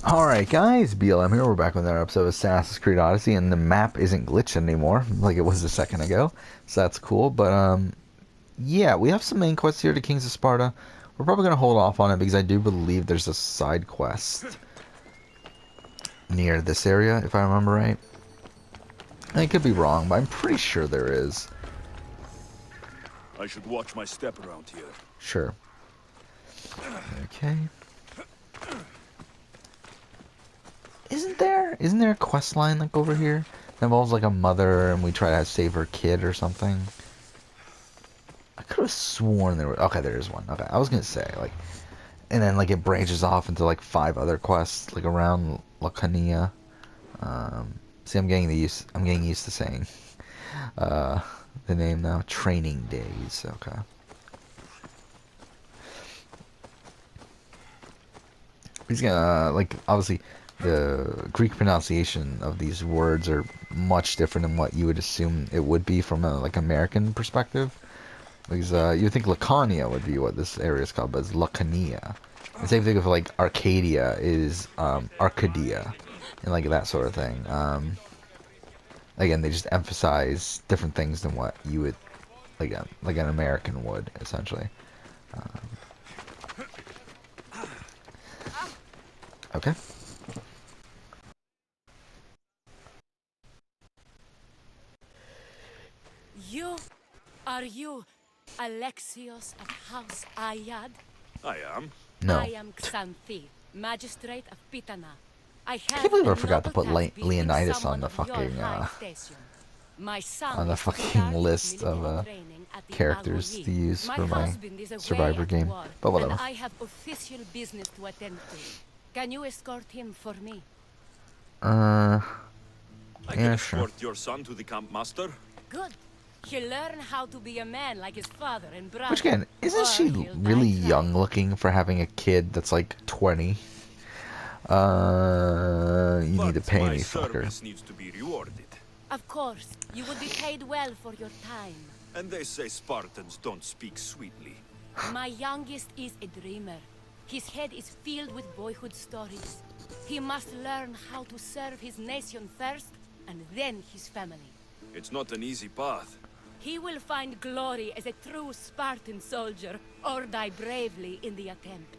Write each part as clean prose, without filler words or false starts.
Alright guys, BLM here, we're back with another episode of Assassin's Creed Odyssey, and the map isn't glitched anymore, like it was a second ago, so that's cool, but yeah, we have some main quests here to Kings of Sparta. We're probably going to hold off on it because I do believe there's a side quest near this area, if I remember right. I could be wrong, but I'm pretty sure there is. I should watch my step around here. Sure. Okay. Isn't there a quest line like over here that involves like a mother and we try to save her kid or something? I could have sworn there was. Okay, there is one. Okay, I was gonna say like, and then like it branches off into like 5 other quests like around Lacania. See, I'm getting used to saying the name now. Training days. Okay. He's gonna like obviously the Greek pronunciation of these words are much different than what you would assume it would be from a like American perspective. Because you would think Lacania would be what this area is called, but it's Lacania. The same thing with like Arcadia is Arcadia, and like that sort of thing. Again, they just emphasize different things than what you would like an American would essentially. Okay. Are you Alexios of House Ayad? I am. No. I am Xanthi, magistrate of Pitana. I Can't believe I forgot to put Leonidas Leonidas on the fucking on the fucking list of characters to use for my Survivor game. But whatever. And I have official business to attend to. Can you escort him for me? I Yeah, can sure. escort your son to the camp master. Good. He'll learn how to be a man like his father and brother. Which again, isn't she really young looking for having a kid that's like 20? You need to pay me, fucker. Service needs to be rewarded. Of course, you would be paid well for your time. And they say Spartans don't speak sweetly. My youngest is a dreamer. His head is filled with boyhood stories. He must learn how to serve his nation first, and then his family. It's not an easy path. He will find glory as a true Spartan soldier, or die bravely in the attempt.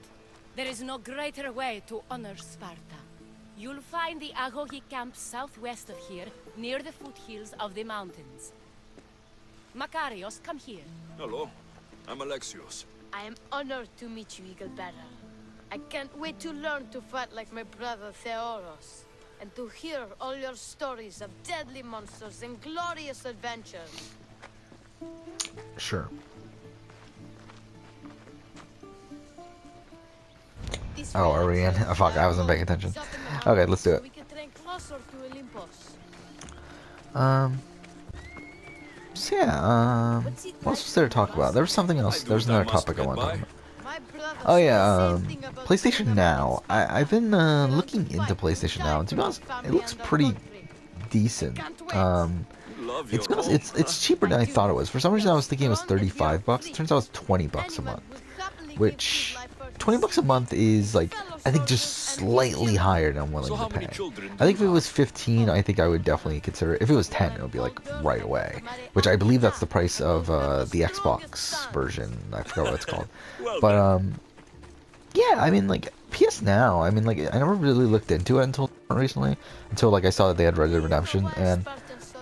There is no greater way to honor Sparta. You'll find the Agogi camp southwest of here, near the foothills of the mountains. Makarios, come here. Hello, I'm Alexios. I am honored to meet you, Eagle Bearer. I can't wait to learn to fight like my brother Theoros, and to hear all your stories of deadly monsters and glorious adventures. Sure. Oh, are we in? Oh, fuck, I wasn't paying attention. Okay, let's do it. We can train closer to Olympus. So yeah, what else was there to talk about? There was something else. There's another topic I want to talk about. Oh yeah, PlayStation Now. I've been looking into PlayStation Now, and to be honest, it looks pretty decent. Love It's your home. it's cheaper than I thought it was. For some reason, I was thinking it was 35 bucks. It turns out it's 20 bucks a month, which 20 bucks a month is like I think just slightly higher than I'm willing So how to many pay. children I think if do it you was 15, I think I would definitely consider it. If it was 10, it would be like right away, which I believe that's the price of the Xbox version. I forgot what it's called, Well but then. yeah, I mean like PS Now. I mean like I never really looked into it until recently, until like I saw that they had Red Dead Redemption, and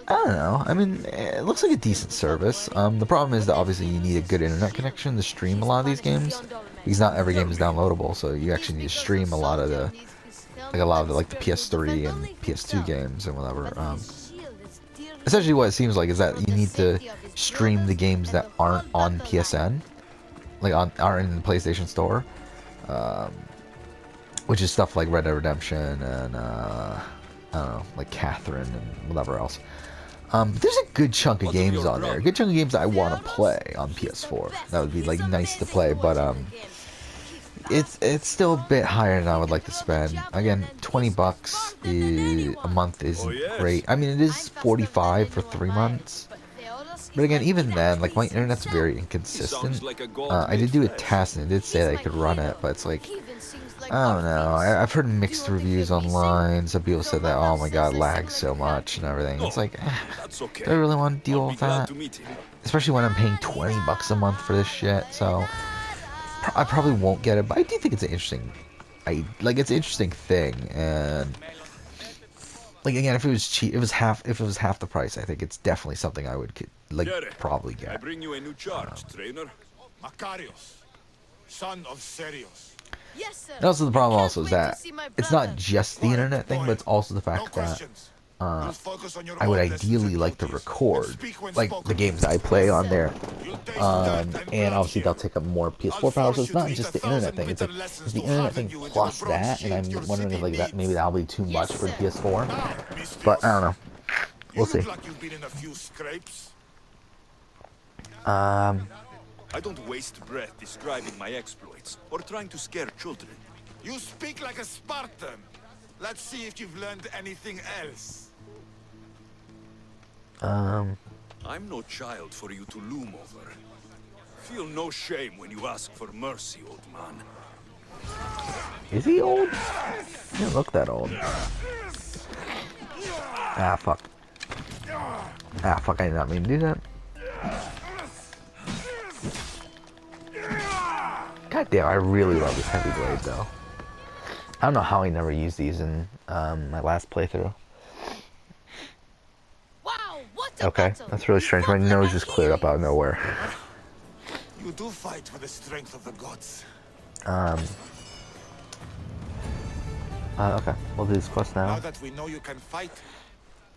I don't know. I mean, it looks like a decent service. The problem is that obviously you need a good internet connection to stream a lot of these games, because not every game is downloadable. So you actually need to stream a lot of the like the PS3 and PS2 games and whatever. Essentially, what it seems like is that you need to stream the games that aren't on PSN, like aren't in the PlayStation Store, which is stuff like Red Dead Redemption and I don't know, like Catherine and whatever else. But there's a good chunk of games on there. A good chunk of games that I want to play on PS4. That would be like nice to play, but it's still a bit higher than I would like to spend. Again, 20 bucks a month isn't great. I mean, it is 45 for 3 months. But again, even then, like my internet's very inconsistent. I did do a test and it did say that I could run it, but it's like I don't know. I've heard mixed reviews online. Some people said that, oh my god, lags so much and everything. It's No, like, that's do I okay. really want to I'll deal be with glad that? to meet him. Especially when I'm paying 20 bucks a month for this shit. So I probably won't get it, but I do think it's an interesting, it's an interesting thing. And like again, if it was cheap, if it was half the price, I think it's definitely something I would Kere, probably I get. bring you a new charge, trainer. Macarius, son of Serios. Yes, sir. And also the problem Can't also is wait to that see my it's brother. not just the internet thing, but it's also the No fact that questions. You'll focus on your I would own lessons ideally and like to duties, and record speak when like the spoken games to. I play on there. You'll taste dirt And blood obviously here. they'll take up more I'll PS4 power, force so it's you not to just eat the internet 1,000 thing. It's bitter like lessons it's the to internet harden thing you into plus the bronze that, and shield your I'm wondering if city like that maybe needs. that'll be too Yes, much for the sir. PS4. Now, But I don't Mistios, know. you We'll look see. like you've been in a few scrapes. I don't waste breath describing my exploits or trying to scare children. You speak like a Spartan. Let's see if you've learned anything else. I'm no child for you to loom over. Feel no shame when you ask for mercy, old man. Is he old? He doesn't look that old. Ah, fuck. Ah, fuck, I did not mean to do that. God damn, I really love this heavy blade, though. I don't know how I never used these in my last playthrough. Wow, what a Okay, battle. that's really strange. My You fought nose like just a cleared up hero. out of nowhere. You do fight for the strength of the gods. Okay, we'll do this quest Now now. that we know you can fight,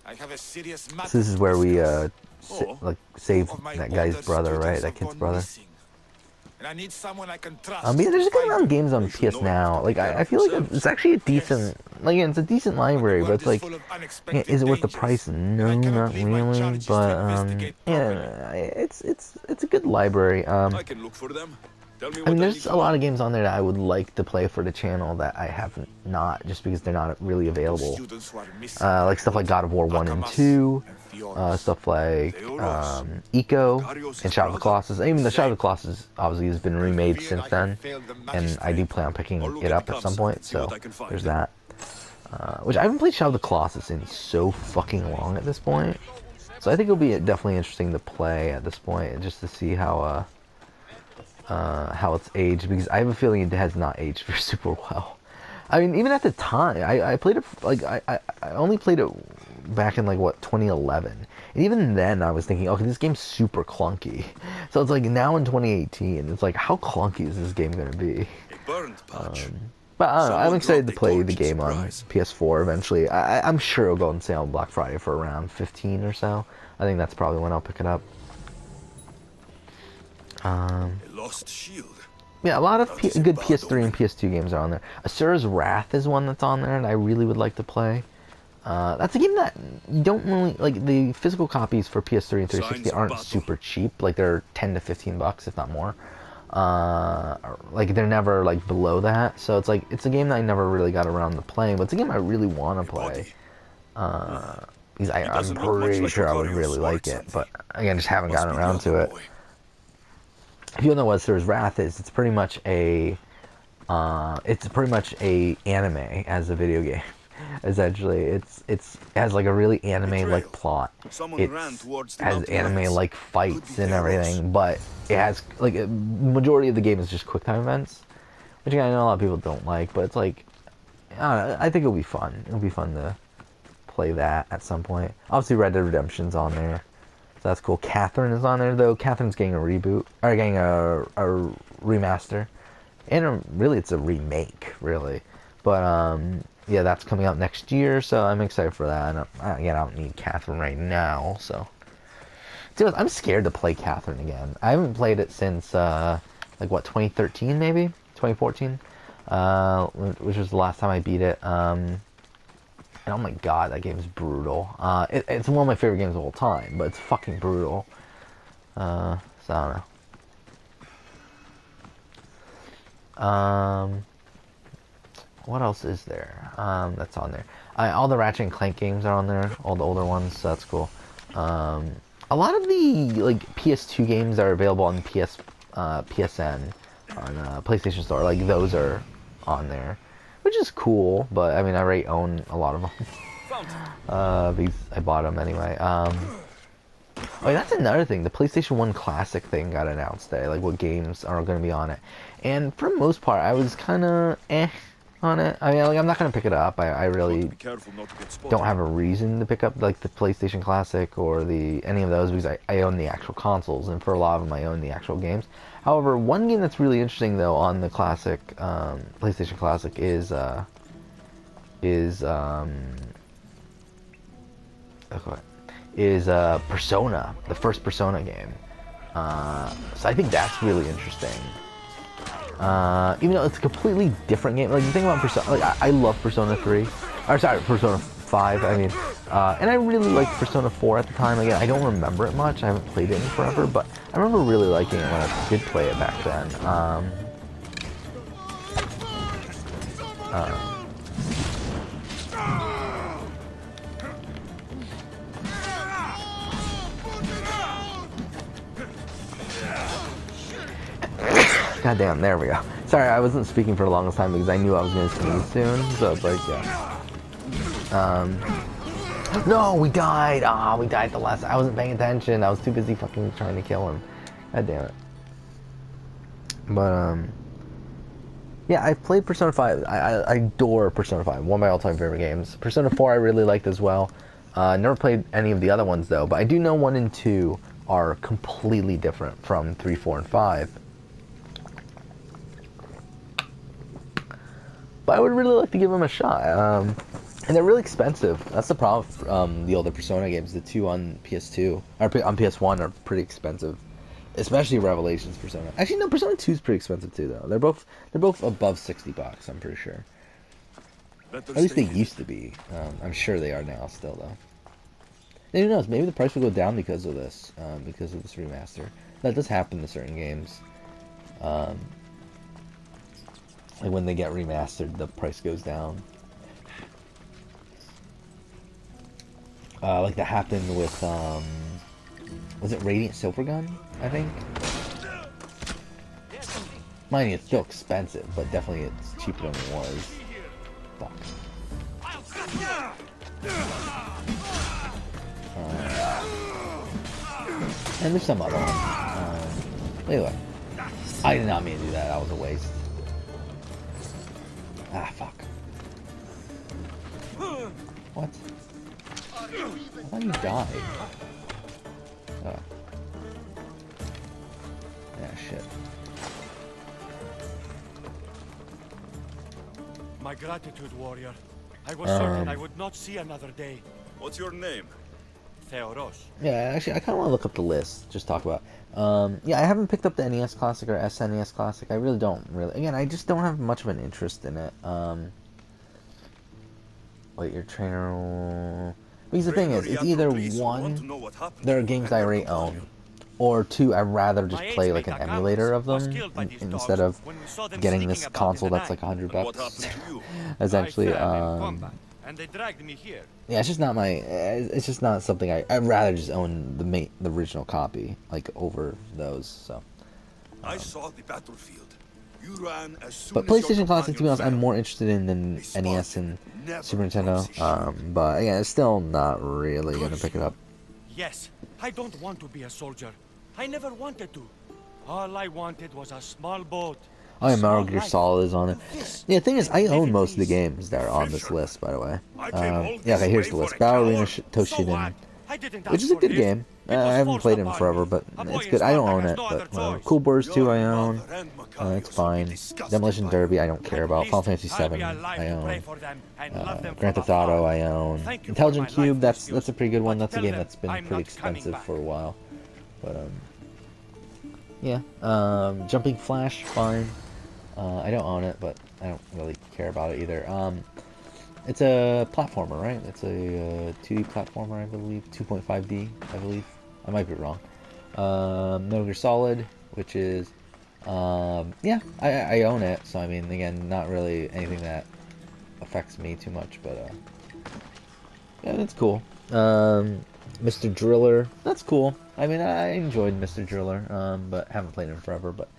I have a serious matter So this is to where we, discuss. save Two of my that guy's older brother, right? students That have kid's gone brother. missing, and I need someone I can trust. Yeah, there's a to good find amount of them. games on They should PS know now. how to Like, take care I of feel like themselves. it's actually a decent, like, yeah, it's a decent library, The but it's world like, is full of yeah, unexpected is it worth the dangers, price? No, and I cannot not leave my really, charges to but, investigate yeah, it's a good library. I can look for them. Tell me I what mean, I need there's to a lot know. of games on there that I would like to play for the channel that I have not, just because they're not really available. Students who are missing Like stuff like God of War 1 and Akamas 2, and Theoros. stuff like Theoros. Eco Macarius' and Shadow of the brother. Colossus. Even the Shadow of the Colossus obviously has been remade feared since I then, had failed the and I do magistrate. plan on picking I'll look it at up the at some campsite point. and see what So I can find. there's that. Which I haven't played Shadow of the Colossus in so fucking long at this point. So I think it'll be definitely interesting to play at this point, just to see how it's aged, because I have a feeling it has not aged very super well. I mean, even at the time, I played it, like, I only played it back in, like, what, 2011. And even then, I was thinking, okay, this game's super clunky. So it's like, now in 2018, it's like, how clunky is this game going to be? A burned patch. But I don't know, I'm Someone excited to dropped a play the torch, game on surprise. PS4 eventually. I'm sure it'll go on sale on Black Friday for around 15 or so. I think that's probably when I'll pick it up. A lost shield. Yeah, a lot of That is a good bad PS3 omen. and PS2 games are on there. Asura's Wrath is one that's on there, and I really would like to play. That's a game that you don't really like. The physical copies for PS3 and 360 Signs of aren't battle. super cheap. Like they're 10 to 15 bucks, if not more. Like they're never like below that. So it's like it's a game that I never really got around to playing, but it's a game I really want to play. Because I'm doesn't look much pretty like sure I would Macarius really or like it, something. but again, just haven't Must gotten be the around to other it. boy. If you don't know what Asura's Wrath is, it's pretty much a anime as a video game. Essentially, it has like a really anime like Betrayal. plot. Someone It ran towards the has mountain anime lights. like Could fights be and Theros. everything, but it has like a majority of the game is just quick time events, which again, I know a lot of people don't like, but it's like I don't know, I think it'll be fun. It'll be fun to play that at some point. Obviously, Red Dead Redemption's on there. So that's cool. Catherine is on there though. Catherine's getting a reboot, or getting a remaster, and really it's a remake, really. But yeah, that's coming out next year, so I'm excited for that. Again, I don't need Catherine right now, so. Dude, I'm scared to play Catherine again. I haven't played it since like what 2013 maybe 2014, which was the last time I beat it. And oh my god, that game's brutal. It's one of my favorite games of all time, but it's fucking brutal. So I don't know. What else is there? That's on there. All the Ratchet and Clank games are on there, all the older ones, so that's cool. A lot of the like PS2 games that are available on PSN on PlayStation Store, like those are on there, which is cool. But I mean, I already own a lot of them. Because I bought them anyway. Oh, that's another thing. The PlayStation 1 Classic thing got announced today, like what games are going to be on it. And for the most part, I was kind of on it. I mean, like, I'm not going to pick it up. I really don't have a reason to pick up like the PlayStation Classic or any of those because I own the actual consoles, and for a lot of them, I own the actual games. However, one game that's really interesting though on the Classic, PlayStation Classic is Persona, the first Persona game. So I think that's really interesting. Even though it's a completely different game. Like the thing about Persona, like I love Persona 3, or sorry, Persona 5. I mean, and I really liked Persona 4 at the time. Again, I don't remember it much. I haven't played it in forever, but I remember really liking it when I did play it back then. God damn, there we go. Sorry, I wasn't speaking for the longest time because I knew I was going to sneeze soon, so it's like, yeah. No, we died! Ah, we died the last... I wasn't paying attention. I was too busy fucking trying to kill him. God damn it. But, yeah, I played Persona 5. I adore Persona 5. One of my all-time favorite games. Persona 4 I really liked as well. Never played any of the other ones, though, but I do know 1 and 2 are completely different from 3, 4, and 5. But I would really like to give them a shot. And they're really expensive. That's the problem with the older Persona games. The 2 on PS2, or on PS1 are pretty expensive. Especially Revelations Persona. Actually, no, Persona 2 is pretty expensive too, though. They're both above $60, I'm pretty sure. At least they used to be. I'm sure they are now still, though. And who knows, maybe the price will go down because of this remaster. That does happen to certain games. Like when they get remastered, the price goes down. Like that happened with, was it Radiant Silvergun, I think? Mind you, it's still expensive, but definitely it's cheaper than it was. Fuck. And there's some other ones. Anyway, I did not mean to do that. That was a waste. Ah, fuck. What? I thought you died. Oh. Yeah, shit. My gratitude, warrior. I was certain I would not see another day. What's your name? Theoros. Yeah, actually, I kind of want to look up the list. Just talk about. Yeah, I haven't picked up the NES Classic or SNES Classic. I really don't. Again, I just don't have much of an interest in it. Wait, your trainer. Because the thing is, it's either one, there are games I already own, or two, I'd rather just play like an emulator of them instead of getting this console that's like $100. Essentially, And they dragged me here. yeah, it's just not my. It's just not something I'd rather just own the original copy like over those. So. I saw the battlefield. You ran as soon But as your PlayStation Classic, to be honest, I'm companion more interested in than NES and Super Nintendo. But yeah, it's still not really gonna pick it up. Yes, I don't want to be a soldier. I never wanted to. All I wanted was a small boat. Oh yeah, Metal Gear Solid is on it. Yeah, the thing is, I own most of the games that are on this list, by the way. Yeah, okay, here's the list. Battle Arena Toshinden, which is a good game. I haven't played it in forever, but it's good. I don't own it, but Cool Boars 2 I own. It's fine. Demolition Derby I don't care about. Final Fantasy 7 I own. Grand Theft Auto I own. Intelligent Cube, that's a pretty good one. That's a game that's been pretty expensive for a while. But yeah. Jumping Flash, fine. I don't own it, but I don't really care about it either. It's a platformer, right? It's a 2D platformer, I believe. 2.5D, I believe. I might be wrong. Metal Gear Solid, which is... yeah, I own it. So, I mean, again, not really anything that affects me too much, but... yeah, that's cool. Mr. Driller, that's cool. I mean, I enjoyed Mr. Driller, but haven't played it in forever, but...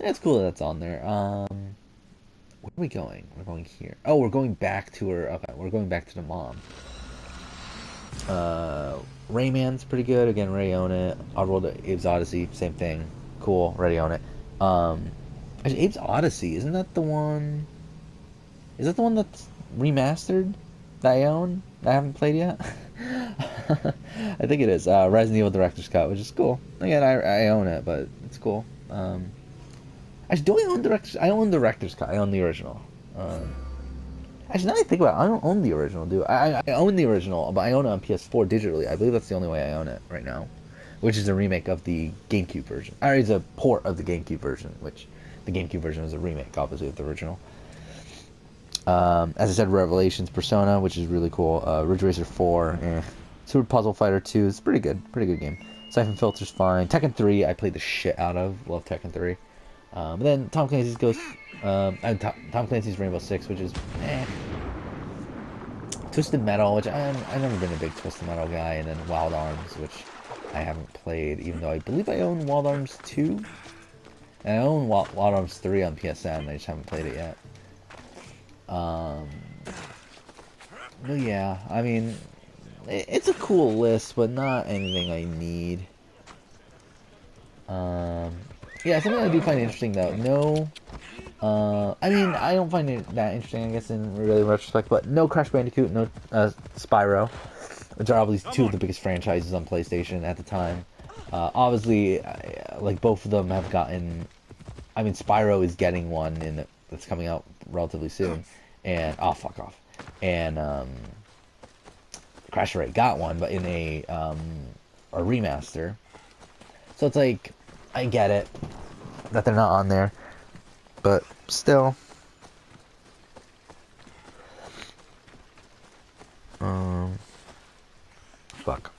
yeah, it's cool that that's on there. Where are we going? We're going here. Oh, we're going back to her. Okay, we're going back to the mom. Rayman's pretty good. Again, already own it. Oddworld, Abe's Odyssey, same thing. Cool, already own it. Actually, Abe's Odyssey, isn't that the one? Is that the one that's remastered that I own? I haven't played yet. I think it is. Resident Evil Director's Cut, which is cool. Again, I own it, but it's cool. Actually, do I own Director's? I own Director's Cut. I own the original. Actually, now that I think about it, I don't own the original, do I? I own the original, but I own it on PS4 digitally. I believe that's the only way I own it right now, which is a remake of the GameCube version. Or it's a port of the GameCube version, which the GameCube version was a remake, obviously, of the original. As I said, Revelations, Persona, which is really cool. Ridge Racer 4, Super Puzzle Fighter 2, it's pretty good game. Siphon Filter's fine. Tekken 3, I played the shit out of. Love Tekken 3. And then Tom Clancy's Tom Clancy's Rainbow Six, which is Twisted Metal, which I've never been a big Twisted Metal guy, and then Wild Arms, which I haven't played, even though I believe I own Wild Arms 2, and I own Wild Arms 3 on PSN. I just haven't played it yet. But yeah, I mean, it's a cool list, but not anything I need. Yeah, something I do find interesting though. I mean, I don't find it that interesting, I guess, in really retrospect, but no Crash Bandicoot, no Spyro, which are obviously two of the biggest franchises on PlayStation at the time. Obviously, like, both of them have gotten... I mean, Spyro is getting one that's coming out relatively soon, and... Oh, fuck off. And, Crash already got one, but in a remaster. So it's like, I get it that they're not on there. But still, fuck.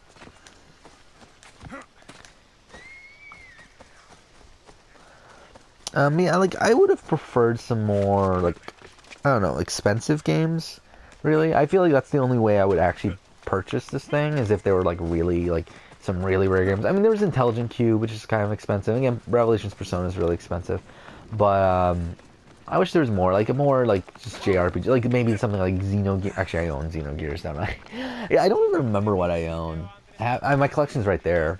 Yeah, like, I would have preferred some more, like, I don't know, expensive games, really. I feel like that's the only way I would actually purchase this thing, is if they were, like, really, like, some really rare games. I mean, there was Intelligent Cube, which is kind of expensive. Again, Revelations Persona is really expensive. But, I wish there was more, like, just JRPG, like, maybe something like Xenogears. Actually, I own Xenogears, don't I? Yeah, I don't even remember what I own. My collection's right there.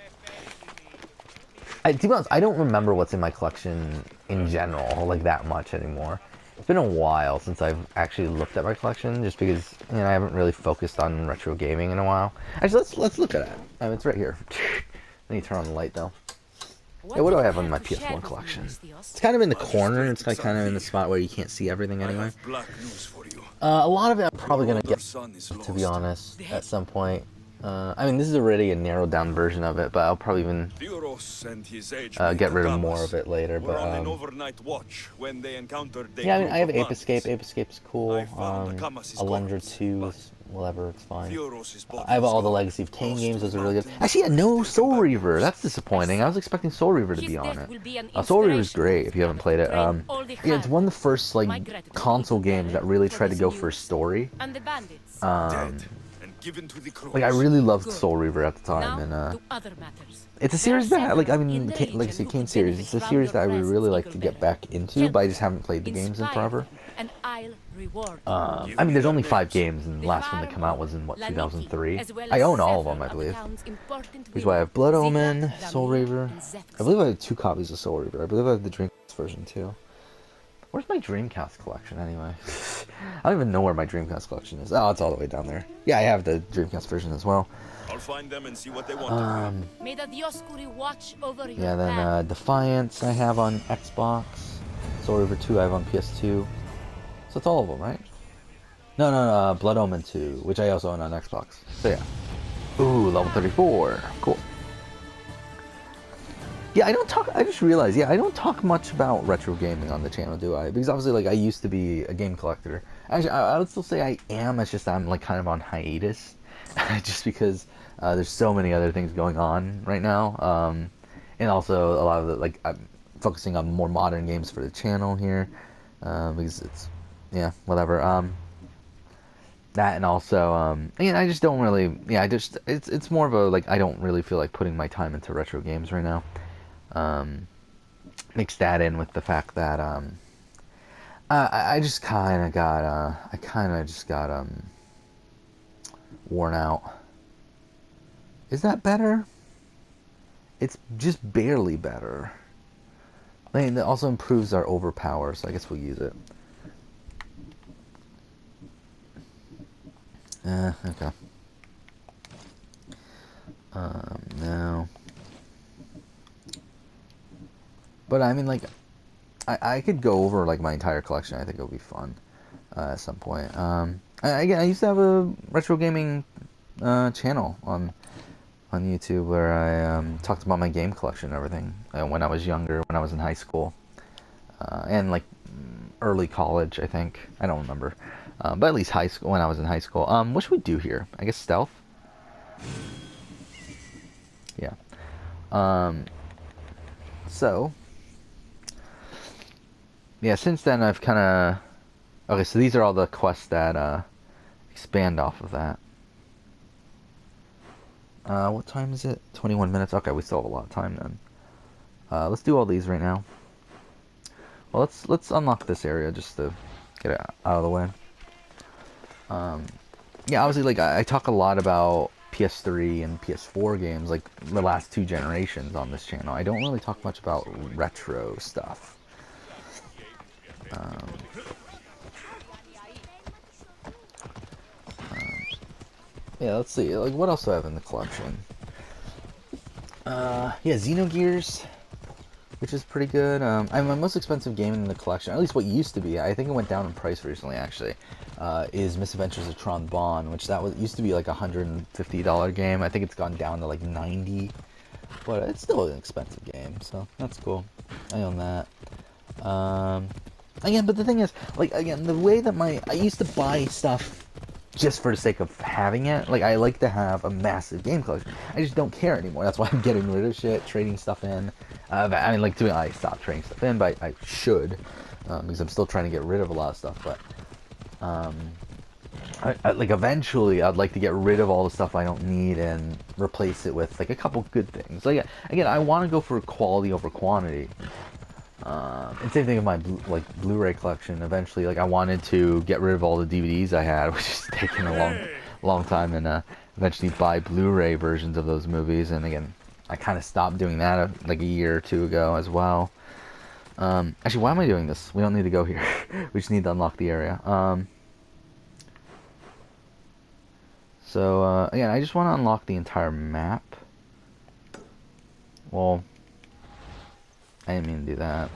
To be honest, I don't remember what's in my collection in general, like, that much anymore. It's been a while since I've actually looked at my collection, just because, you know, I haven't really focused on retro gaming in a while. Actually, let's look at it. I mean, it's right here. I need to turn on the light, though. Yeah, what do I have on my PS1 collection? It's kind of in the corner. It's like kind of in the spot where you can't see everything anyway. A lot of it I'm probably going to get, to be honest, at some point. I mean, this is already a narrowed down version of it, but I'll probably even get rid of more of it later. But yeah, I mean, I have Ape Escape. Ape Escape's cool. Alundra 2 is whatever, it's fine. I have all the Legacy of Kain games. Those are really good. Actually, yeah, no Soul Reaver. That's disappointing. I was expecting Soul Reaver to be on it. Soul Reaver's great if you haven't played it. Yeah, it's one of the first, like, console games that really tried to go for a story. Like, I really loved Soul Reaver at the time, and it's a series that, like, I mean, Legacy of Kain series, it's a series that I would really like to get back into, but I just haven't played the games in forever. I mean, there's only 5 games, and the last one that came out was in, what, 2003? I own all of them, I believe. Here's why I have Blood Omen, Soul Reaver. I believe I have 2 copies of Soul Reaver. I believe I have the Dreamcast version, too. Where's my Dreamcast collection, anyway? I don't even know where my Dreamcast collection is. Oh, it's all the way down there. Yeah, I have the Dreamcast version as well. I'll find them and see what they want. Yeah, then Defiance I have on Xbox. Soul Reaver 2 I have on PS2. So it's all of them, right? No, Blood Omen 2, which I also own on Xbox. So yeah. Ooh, level 34. Cool. Yeah, I just realized, I don't talk much about retro gaming on the channel, do I? Because obviously, like, I used to be a game collector. Actually, I would still say I am, it's just I'm, like, kind of on hiatus. Just because there's so many other things going on right now. And also, a lot of the, like, I'm focusing on more modern games for the channel here. Because it's, yeah, whatever. That, and also, I just don't really, it's more of a, like, I don't really feel like putting my time into retro games right now. Mix that in with the fact that, I just kind of got worn out. Is that better? It's just barely better. I mean, it also improves our overpower, so I guess we'll use it. Okay. No. But I mean, like, I could go over like my entire collection. I think it'll be fun at some point. Again, I used to have a retro gaming channel on YouTube where I talked about my game collection and everything when I was younger, when I was in high school, and like early college. I think I don't remember, but at least high school when I was in high school. What should we do here? I guess stealth. Yeah. So. Yeah, since then I've kind of... Okay, so these are all the quests that expand off of that. What time is it? 21 minutes? Okay, we still have a lot of time then. Let's do all these right now. Well, let's unlock this area just to get it out of the way. Yeah, obviously, like, I talk a lot about PS3 and PS4 games, like, the last two generations on this channel. I don't really talk much about retro stuff. Yeah, let's see. Like, what else do I have in the collection? Yeah, Xenogears, which is pretty good. My most expensive game in the collection, at least what used to be, I think it went down in price recently, actually, is Misadventures of Tron Bonne, which used to be like a $150 game. I think it's gone down to like 90, but it's still an expensive game, so that's cool. I own that. Again, but the thing is, like, again, the way that I used to buy stuff just for the sake of having it. Like, I like to have a massive game collection. I just don't care anymore. That's why I'm getting rid of shit, trading stuff in. I mean, like, I stopped trading stuff in, but I should, because I'm still trying to get rid of a lot of stuff, but, like, eventually, I'd like to get rid of all the stuff I don't need and replace it with, like, a couple good things. Like, again, I want to go for quality over quantity. And same thing with my Blu-ray collection. Eventually, like, I wanted to get rid of all the DVDs I had, which is taking a long time, and eventually buy Blu-ray versions of those movies. And again, I kind of stopped doing that like a year or two ago as well. Actually, why am I doing this? We don't need to go here. We just need to unlock the area. So again, I just want to unlock the entire map. Well, I didn't mean to do that.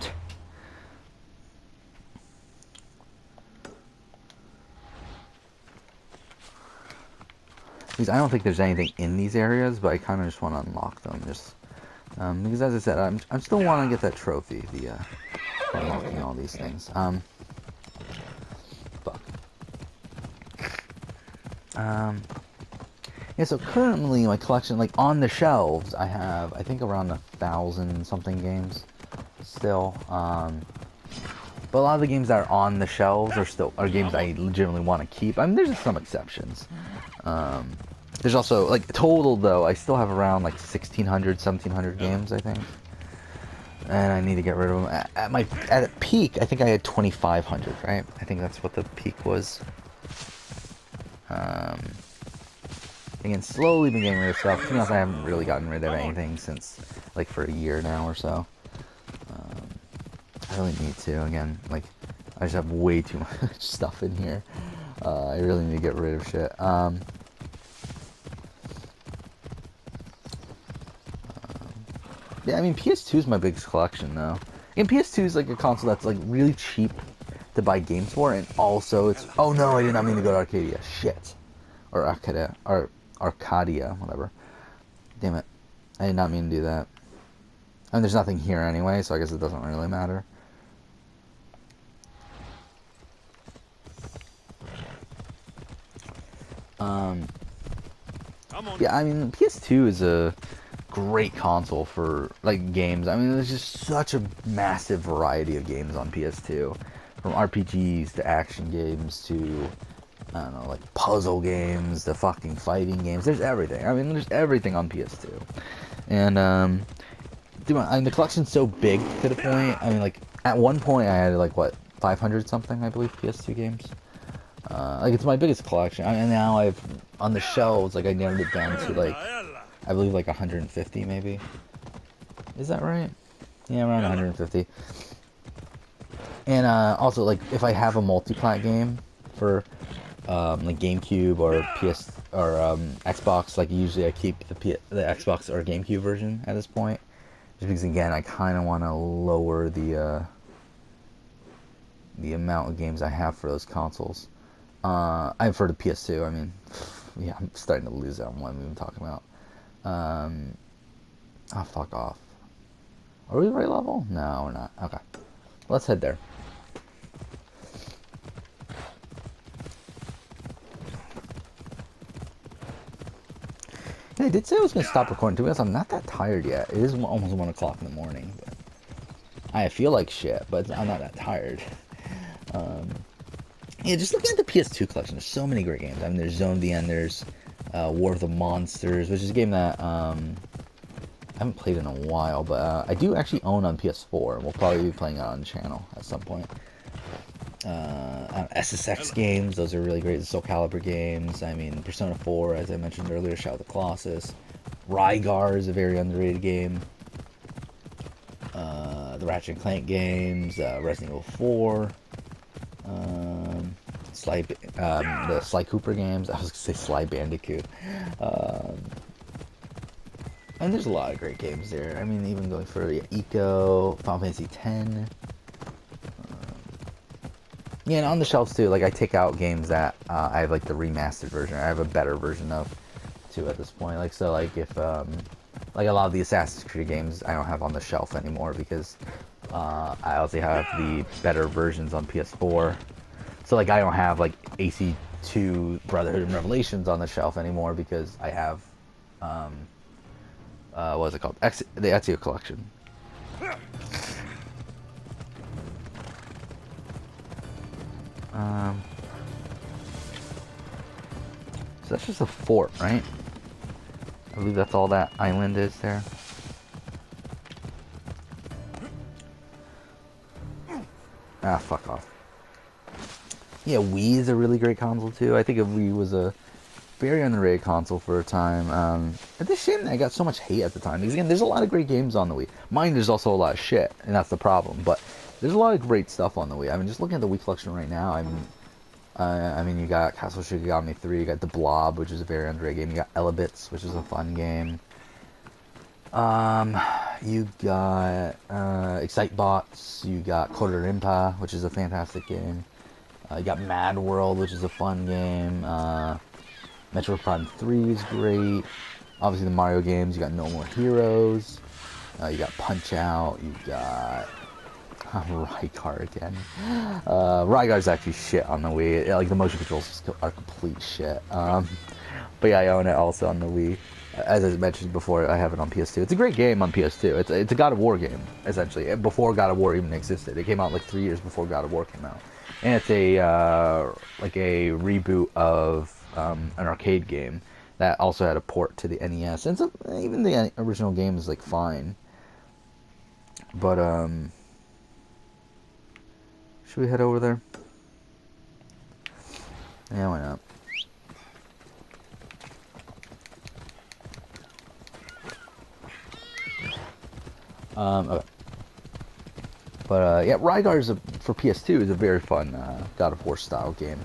Because I don't think there's anything in these areas, but I kind of just want to unlock them. Just because, as I said, I'm still want to get that trophy, for unlocking all these things. Fuck. Yeah, so currently my collection, like, on the shelves, I have, I think, around 1,000 something games still. But a lot of the games that are on the shelves are games I legitimately want to keep. I mean, there's some exceptions. There's also, like, total, though, I still have around, like, 1,600, 1,700 games, I think. And I need to get rid of them. At a peak, I think I had 2,500, right? I think that's what the peak was. Again, slowly been getting rid of stuff. To be honest, I haven't really gotten rid of anything since, like, for a year now or so. I really need to, again, like, I just have way too much stuff in here. I really need to get rid of shit. Yeah, I mean, PS2 is my biggest collection, though. And PS2 is, like, a console that's, like, really cheap to buy games for, and also it's... Oh, no, I did not mean to go to Arcadia. Shit. Or Arcadia, whatever. Damn it. I did not mean to do that. And there's nothing here anyway, so I guess it doesn't really matter. Yeah, I mean, PS2 is a great console for, like, games. I mean, there's just such a massive variety of games on PS2. From RPGs to action games to, I don't know, like, puzzle games to fucking fighting games. There's everything. I mean, there's everything on PS2. And, dude, I mean, the collection's so big to the point, I mean, like, at one point I had, like, what, 500 something, I believe, PS2 games. Like, it's my biggest collection. And now I've, on the shelves, like, I narrowed it down to, like, I believe, like, 150, maybe. Is that right? Yeah, around 150. And, also, like, if I have a multi-plat game for, like, GameCube or PS, or, Xbox, like, usually I keep the Xbox or GameCube version at this point. Just because, again, I kind of want to lower the amount of games I have for those consoles. For the PS2, I mean, yeah, I'm starting to lose that one we've been talking about. Oh, fuck off. Are we right level? No, we're not. Okay. Let's head there. Yeah, I did say I was going to stop recording, too, because I'm not that tired yet. It is almost 1 o'clock in the morning. But I feel like shit, but I'm not that tired. Yeah, just looking at the PS2 collection, there's so many great games. I mean, there's Zone of the End, there's War of the Monsters, which is a game that I haven't played in a while, but I do actually own on PS4. We'll probably be playing it on the channel at some point. SSX games, those are really great. The Soul Calibur games, I mean, Persona 4, as I mentioned earlier, Shadow of the Colossus. Rygar is a very underrated game. The Ratchet and Clank games, Resident Evil 4. The Sly Cooper games. I was gonna say Sly Bandicoot. And there's a lot of great games there. I mean, even going for Eco, Final Fantasy X. Yeah, and on the shelves too. Like, I take out games that I have like the remastered version. I have a better version of too at this point. Like, so like if like a lot of the Assassin's Creed games I don't have on the shelf anymore because I also have the better versions on PS4. So, like, I don't have, like, AC2 Brotherhood and Revelations on the shelf anymore because I have, what is it called? The Ezio collection. So that's just a fort, right? I believe that's all that island is there. Ah, fuck off. Yeah, Wii is a really great console too. I think Wii was a very underrated console for a time. It's a shame that I got so much hate at the time. Because again, there's a lot of great games on the Wii. Mind, there's also a lot of shit, and that's the problem. But there's a lot of great stuff on the Wii. I mean, just looking at the Wii collection right now, I mean, you got Castle Shikigami 3, you got The Blob, which is a very underrated game. You got Elebits, which is a fun game. You got Excitebots. You got Quarter Impa, which is a fantastic game. You got Mad World, which is a fun game. Metroid Prime 3 is great. Obviously, the Mario games. You got No More Heroes. You got Punch Out. You got Rygar again. Rygar's actually shit on the Wii. Like, the motion controls are complete shit. But yeah, I own it also on the Wii. As I mentioned before, I have it on PS2. It's a great game on PS2. It's a God of War game, essentially. Before God of War even existed. It came out like 3 years before God of War came out. And it's a like a reboot of an arcade game that also had a port to the NES. And so, even the original game is like fine. But should we head over there? Yeah, why not? Okay. But yeah, Rygar is for PS2 is a very fun God of War style game.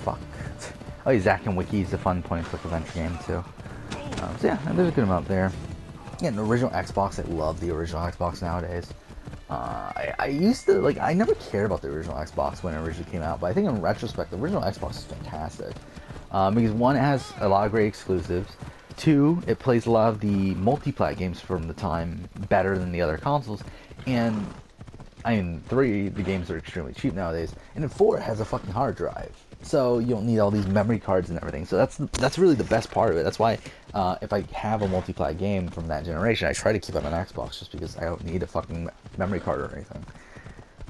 Fuck. Oh, yeah, Zack and Wiki is a fun point-and-click adventure game too. So yeah, there's a good amount there. Yeah, the original Xbox. I love the original Xbox nowadays. I used to, like, I never cared about the original Xbox when it originally came out, but I think in retrospect, the original Xbox is fantastic. Because one, it has a lot of great exclusives. Two, it plays a lot of the multi-plat games from the time better than the other consoles. And, I mean, three, the games are extremely cheap nowadays. And then four, it has a fucking hard drive. So you don't need all these memory cards and everything. So that's really the best part of it. That's why if I have a multi-plat game from that generation, I try to keep it on Xbox just because I don't need a fucking memory card or anything.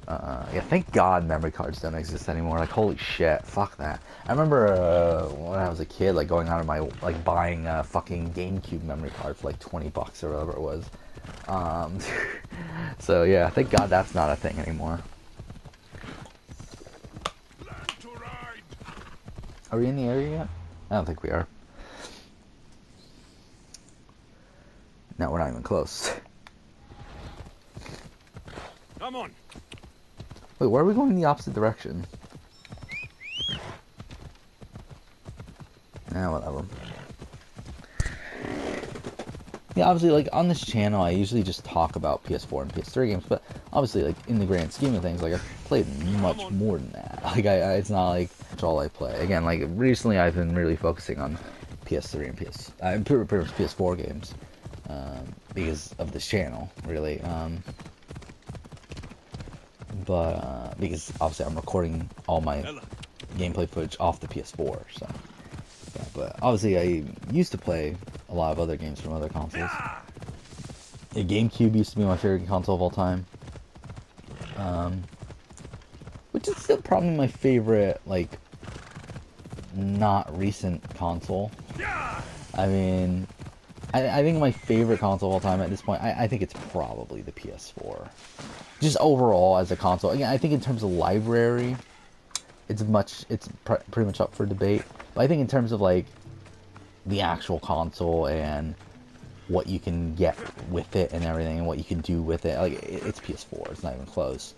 Yeah, thank God memory cards don't exist anymore. Like, holy shit, fuck that. I remember when I was a kid, like going out of my like buying a fucking GameCube memory card for like $20 or whatever it was. So yeah, thank God that's not a thing anymore. Are we in the area yet? I don't think we are. No, we're not even close. Come on. Wait, why are we going in the opposite direction? Whatever. Yeah, obviously, like, on this channel, I usually just talk about PS4 and PS3 games, but obviously, like, in the grand scheme of things, like, I've played much more than that. Like, it's not, like, that's all I play. Again, like, recently I've been really focusing on PS3 and pretty much PS4 games, because of this channel, really. But because, obviously, I'm recording all my gameplay footage off the PS4, so... Yeah, but obviously I used to play a lot of other games from other consoles. The GameCube used to be my favorite console of all time. Which is still probably my favorite, like, not recent console. I mean, I think my favorite console of all time at this point, I think it's probably the PS4. Just overall as a console. Again, I think in terms of library, it's pretty much up for debate. But I think in terms of, like, the actual console and what you can get with it and everything and what you can do with it, like, it's PS4. It's not even close.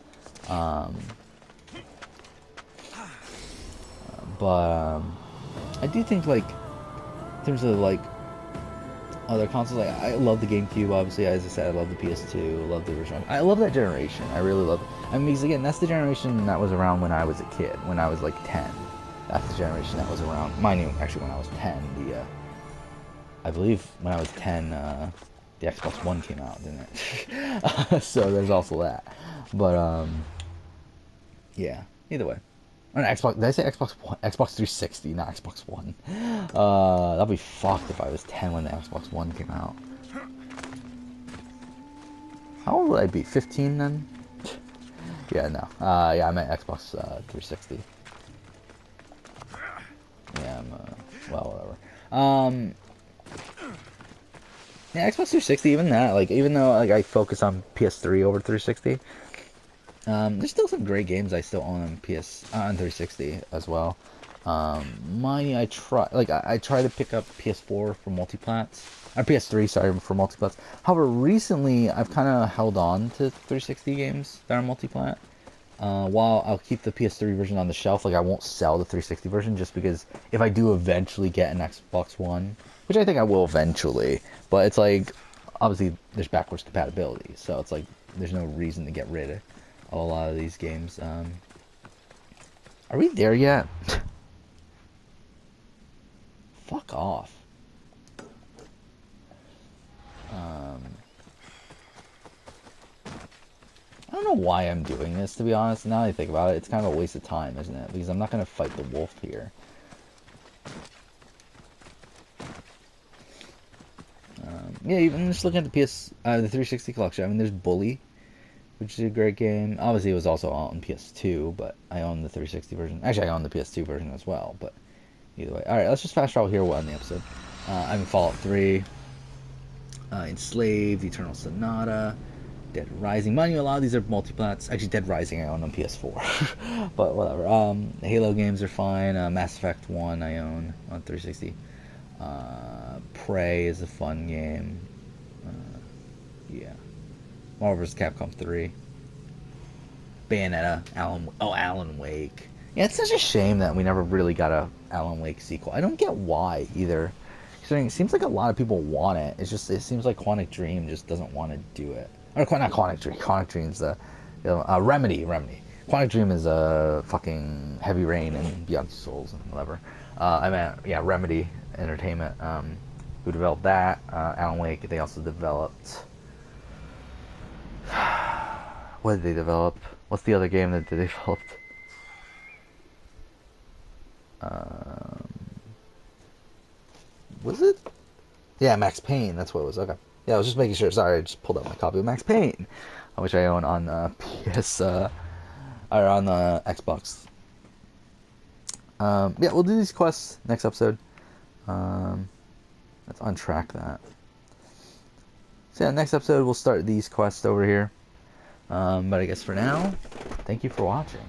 But I do think, like, in terms of, like, other consoles, like, I love the GameCube, obviously. As I said, I love the PS2, I love the original. I love that generation. I really love it. I mean, because, again, that's the generation that was around when I was a kid, when I was, like, 10. That's the generation that was around. Mine, actually, when I was 10, I believe when I was 10, the Xbox One came out, didn't it? So there's also that. But, yeah, either way. Or no, Xbox, did I say Xbox One? Xbox 360, not Xbox One. That'd be fucked if I was 10 when the Xbox One came out. How old would I be? 15 then? Yeah, no. Yeah, I meant Xbox 360. Yeah, well, whatever. Yeah, Xbox 360, even that, like, even though, like, I focus on PS3 over 360, there's still some great games I still own on 360 as well. I try to pick up PS4 for multiplats, or PS3, sorry, for multiplats. However, recently, I've kind of held on to 360 games that are multiplat. While I'll keep the PS3 version on the shelf, like, I won't sell the 360 version, just because if I do eventually get an Xbox One, which I think I will eventually, but it's like, obviously there's backwards compatibility, so it's like there's no reason to get rid of a lot of these games. Are we there yet? Fuck off. I don't know why I'm doing this, to be honest. Now that I think about it, it's kind of a waste of time, isn't it? Because I'm not going to fight the wolf here. Yeah, even just looking at the the 360 collection, I mean, there's Bully, which is a great game. Obviously, it was also on PS2, but I own the 360 version. Actually, I own the PS2 version as well, but either way. Alright, let's just fast travel here on the episode. I'm in Fallout 3, Enslaved, Eternal Sonata, Dead Rising. Mind you, a lot of these are multiplats. Actually, Dead Rising I own on PS4. But whatever. The Halo games are fine. Mass Effect 1 I own on 360. Prey is a fun game. Yeah. Marvel vs. Capcom 3. Bayonetta. Alan Wake. Yeah, it's such a shame that we never really got a Alan Wake sequel. I don't get why either. It seems like a lot of people want it. It seems like Quantic Dream just doesn't want to do it. Or not Quantic Dream. Quantic Dream's Remedy. Quantic Dream is fucking Heavy Rain and Beyond Souls and whatever. I meant, yeah, Remedy Entertainment, who developed that. Alan Wake, they also developed... What did they develop? What's the other game that they developed? Was it? Yeah, Max Payne, that's what it was. Okay. Yeah, I was just making sure. Sorry, I just pulled up my copy of Max Payne, which I own on PS4. or on the Xbox. Yeah, we'll do these quests next episode. Let's untrack that. So yeah, next episode we'll start these quests over here. But I guess for now, thank you for watching.